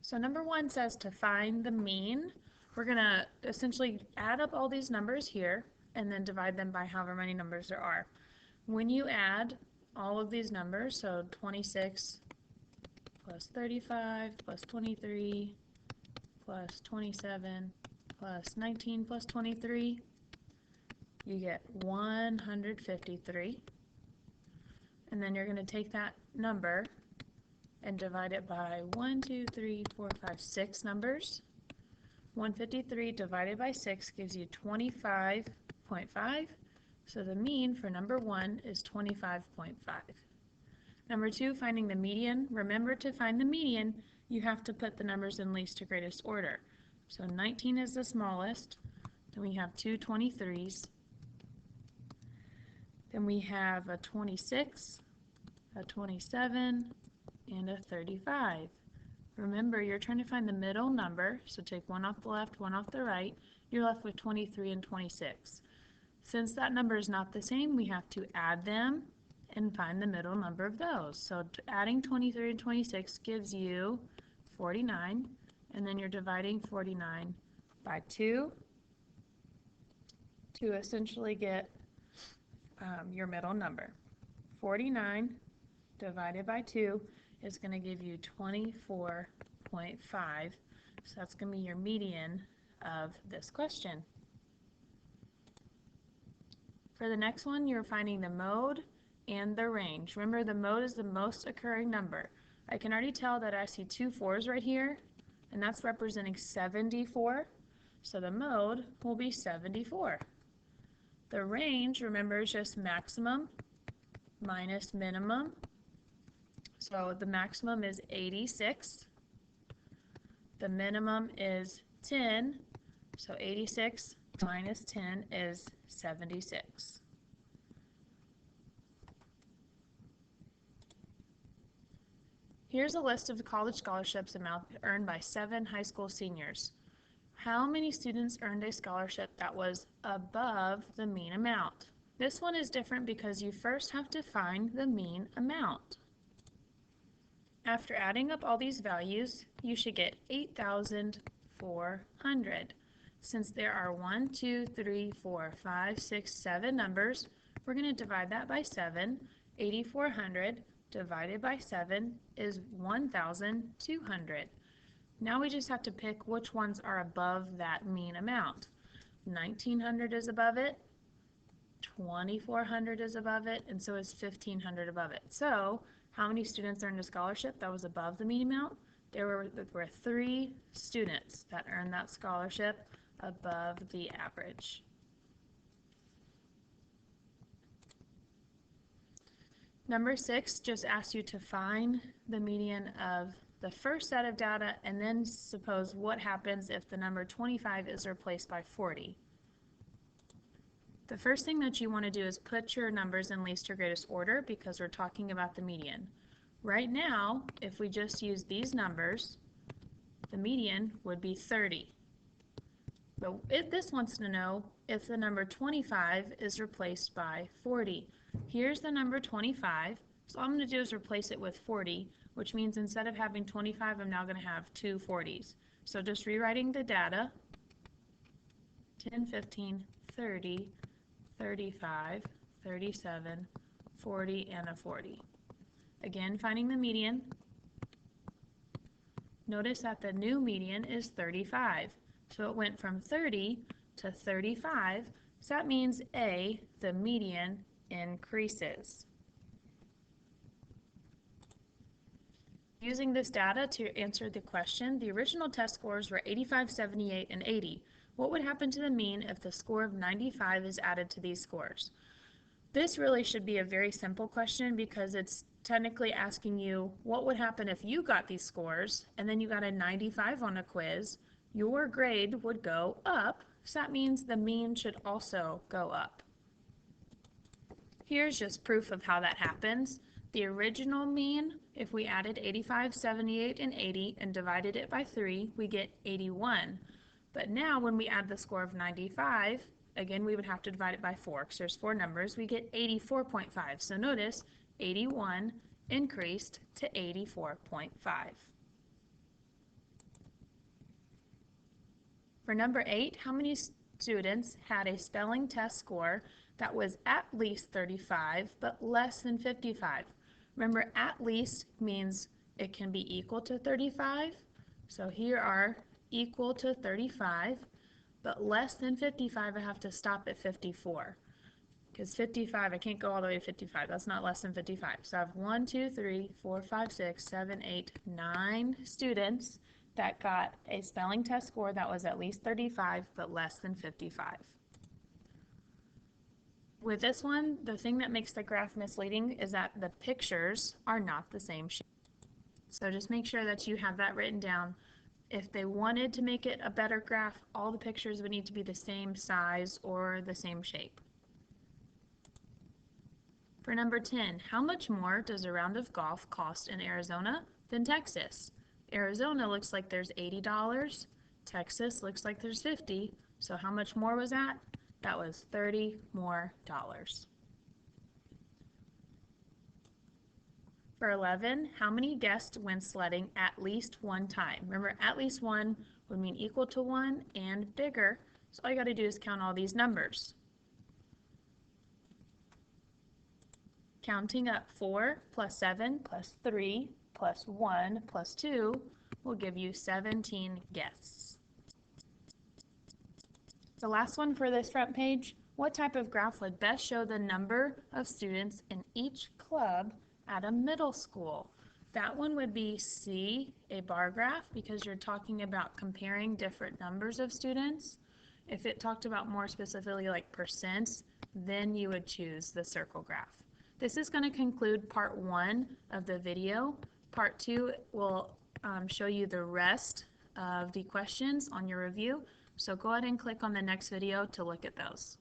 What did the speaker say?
So number 1 says to find the mean. We're going to essentially add up all these numbers here and then divide them by however many numbers there are. When you add all of these numbers, so 26 plus 35 plus 23 plus 27 plus 19 plus 23, you get 153. And then you're going to take that number and divide it by 1, 2, 3, 4, 5, 6 numbers. 153 divided by 6 gives you 25.5. So the mean for number 1 is 25.5. Number 2, finding the median. Remember, to find the median, you have to put the numbers in least to greatest order. So 19 is the smallest. Then we have two 23s. Then we have a 26, a 27, and a 35. Remember, you're trying to find the middle number, so take one off the left, one off the right. You're left with 23 and 26. Since that number is not the same, we have to add them and find the middle number of those. So adding 23 and 26 gives you 49, and then you're dividing 49 by 2 to essentially get your middle number. 49 divided by 2 is going to give you 24.5. So that's going to be your median of this question. For the next one, you're finding the mode and the range. Remember, the mode is the most occurring number. I can already tell that I see two 4s right here, and that's representing 74. So the mode will be 74. The range, remember, is just maximum minus minimum. So the maximum is 86. The minimum is 10. So 86 minus 10 is 76. Here's a list of the college scholarships amount earned by 7 high school seniors. How many students earned a scholarship that was above the mean amount? This one is different because you first have to find the mean amount. After adding up all these values, you should get 8,400. Since there are 1, 2, 3, 4, 5, 6, 7 numbers, we're going to divide that by 7. 8,400 divided by 7 is 1,200. Now we just have to pick which ones are above that mean amount. 1,900 is above it, 2,400 is above it, and so is 1,500 above it. So how many students earned a scholarship that was above the mean amount? There were 3 students that earned that scholarship above the average. Number 6 just asks you to find the median of the first set of data and then suppose what happens if the number 25 is replaced by 40. The first thing that you want to do is put your numbers in least to greatest order because we're talking about the median. Right now, if we just use these numbers, the median would be 30. But this wants to know if the number 25 is replaced by 40. Here's the number 25, so all I'm going to do is replace it with 40, which means instead of having 25, I'm now going to have two 40s. So just rewriting the data, 10, 15, 30, 35, 37, 40, and a 40. Again, finding the median. Notice that the new median is 35. So it went from 30 to 35. So that means A, the median, increases. Using this data to answer the question, the original test scores were 85, 78, and 80. What would happen to the mean if the score of 95 is added to these scores? This really should be a very simple question because it's technically asking you what would happen if you got these scores and then you got a 95 on a quiz. Your grade would go up, so that means the mean should also go up. Here's just proof of how that happens. The original mean, if we added 85, 78, and 80 and divided it by 3, we get 81. But now when we add the score of 95, again we would have to divide it by 4 because there's 4 numbers, we get 84.5. So notice 81 increased to 84.5. For number 8, how many students had a spelling test score that was at least 35 but less than 55? Remember, at least means it can be equal to 35. So here are equal to 35, but less than 55, I have to stop at 54. Because 55, I can't go all the way to 55. That's not less than 55. So I have 1, 2, 3, 4, 5, 6, 7, 8, 9 students that got a spelling test score that was at least 35 but less than 55. With this one, the thing that makes the graph misleading is that the pictures are not the same shape. So just make sure that you have that written down. If they wanted to make it a better graph, all the pictures would need to be the same size or the same shape. For number 10, how much more does a round of golf cost in Arizona than Texas? Arizona looks like there's $80. Texas looks like there's $50. So how much more was that? That was $30 more. For 11, how many guests went sledding at least one time? Remember, at least one would mean equal to 1 and bigger. So all you got to do is count all these numbers. Counting up 4 plus 7 plus 3 plus 1 plus 2 will give you 17 guests. The last one for this front page, what type of graph would best show the number of students in each club at a middle school? That one would be C, a bar graph, because you're talking about comparing different numbers of students. If it talked about more specifically like percents, then you would choose the circle graph. This is going to conclude part 1 of the video. Part 2 will show you the rest of the questions on your review. So go ahead and click on the next video to look at those.